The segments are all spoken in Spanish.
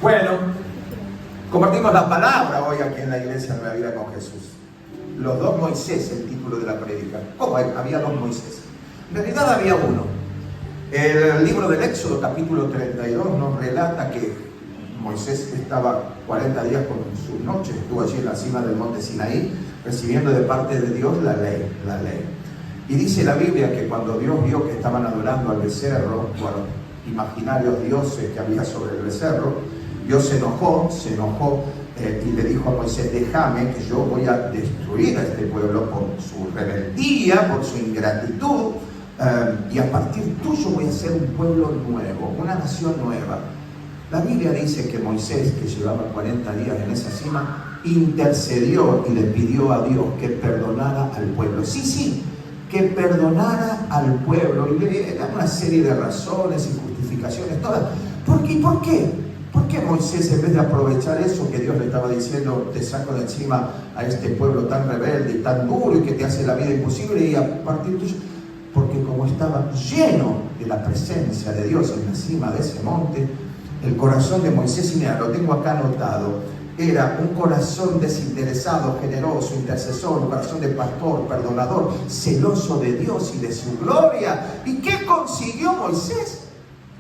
Bueno, compartimos la palabra hoy aquí en la Iglesia Nueva Vida con Jesús. Los dos Moisés, el título de la prédica. ¿Cómo había dos Moisés? En realidad había uno. El libro del Éxodo, capítulo 32, nos relata que Moisés estaba 40 días con sus noches, estuvo allí en la cima del monte Sinaí, recibiendo de parte de Dios la ley. Y dice la Biblia que cuando Dios vio que estaban adorando al becerro, bueno, imaginarios dioses que había sobre el becerro, Dios se enojó y le dijo a Moisés: déjame, que yo voy a destruir a este pueblo por su rebeldía, por su ingratitud, y a partir tuyo voy a hacer un pueblo nuevo, una nación nueva. La Biblia dice que Moisés, que llevaba 40 días en esa cima, intercedió y le pidió a Dios que perdonara al pueblo. Sí, que perdonara al pueblo. Y le da una serie de razones y justificaciones todas. ¿Por qué? ¿Por qué Moisés, en vez de aprovechar eso que Dios le estaba diciendo, te saco de encima a este pueblo tan rebelde y tan duro y que te hace la vida imposible, y a partir tuyo? Porque como estaba lleno de la presencia de Dios en la cima de ese monte, el corazón de Moisés, y mira, lo tengo acá anotado, era un corazón desinteresado, generoso, intercesor, un corazón de pastor, perdonador, celoso de Dios y de su gloria. ¿Y qué consiguió Moisés?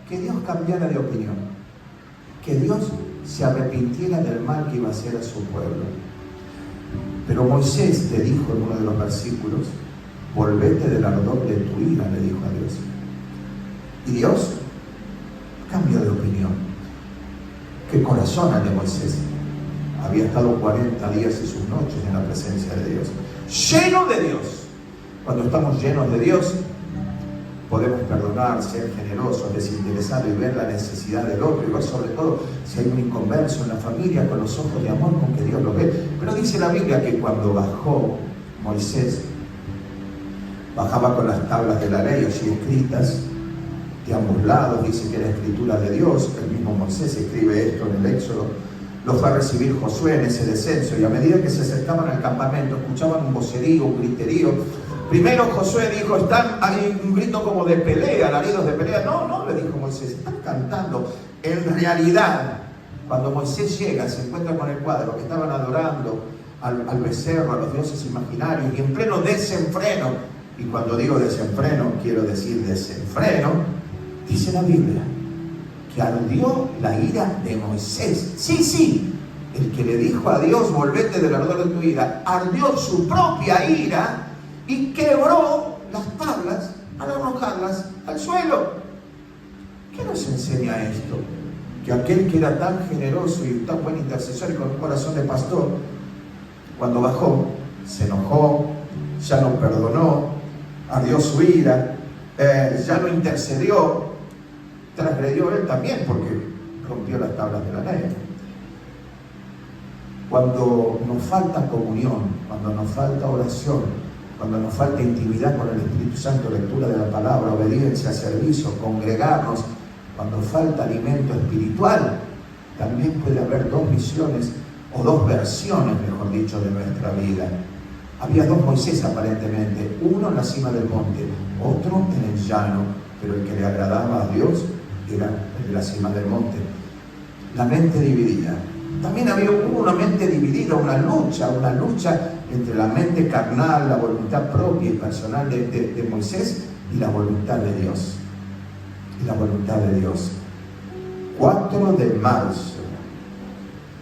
Que Dios cambiara de opinión, que Dios se arrepintiera del mal que iba a hacer a su pueblo. Pero Moisés le dijo en uno de los versículos: volvete del ardor de tu ira, le dijo a Dios. Y Dios cambió de opinión. ¿Qué corazón el de Moisés? Había estado 40 días y sus noches en la presencia de Dios, lleno de Dios. Cuando estamos llenos de Dios, podemos perdonar, ser generosos, desinteresados y ver la necesidad del otro, y ver sobre todo si hay un inconverso en la familia, con los ojos de amor con que Dios lo ve. Pero dice la Biblia que cuando bajó Moisés, bajaba con las tablas de la ley allí escritas de ambos lados. Dice que era escritura de Dios. El mismo Moisés escribe esto en el Éxodo. Los va a recibir Josué en ese descenso, y a medida que se acercaban al campamento escuchaban un vocerío, un griterío. Primero Josué dijo: hay un grito como de pelea, alaridos de pelea. No, le dijo Moisés, están cantando. En realidad, cuando Moisés llega, se encuentra con el cuadro que estaban adorando al becerro, a los dioses imaginarios, y en pleno desenfreno. Y cuando digo desenfreno, quiero decir desenfreno. Dice la Biblia que ardió la ira de Moisés. Sí, el que le dijo a Dios: volvete del ardor de tu ira, ardió su propia ira y quebró las tablas al arrojarlas al suelo. ¿Qué nos enseña esto? Que aquel que era tan generoso y tan buen intercesor y con un corazón de pastor, cuando bajó, se enojó, ya no perdonó, ardió su ira, ya no intercedió, transgredió él también, porque rompió las tablas de la ley. Cuando nos falta comunión, cuando nos falta oración, cuando nos falta intimidad con el Espíritu Santo, lectura de la palabra, obediencia, servicio, congregarnos, cuando falta alimento espiritual, también puede haber dos visiones o dos versiones, mejor dicho, de nuestra vida. Había dos Moisés aparentemente, uno en la cima del monte, otro en el llano, pero el que le agradaba a Dios era el de la cima del monte. La mente dividida. También hubo una mente dividida, una lucha entre la mente carnal, la voluntad propia y personal de Moisés, y la voluntad de Dios. 4 de marzo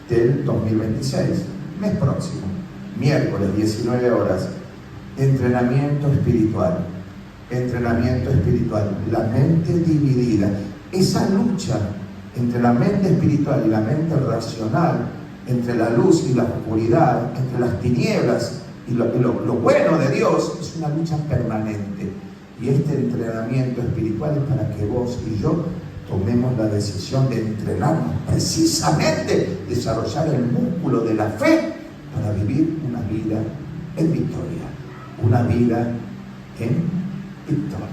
del 2026, mes próximo, miércoles, 19 horas, entrenamiento espiritual, la mente dividida. Esa lucha entre la mente espiritual y la mente racional, entre la luz y la oscuridad, entre las tinieblas y lo bueno de Dios, es una lucha permanente. Y este entrenamiento espiritual es para que vos y yo tomemos la decisión de entrenarnos, precisamente desarrollar el músculo de la fe para vivir una vida en victoria, una vida en victoria.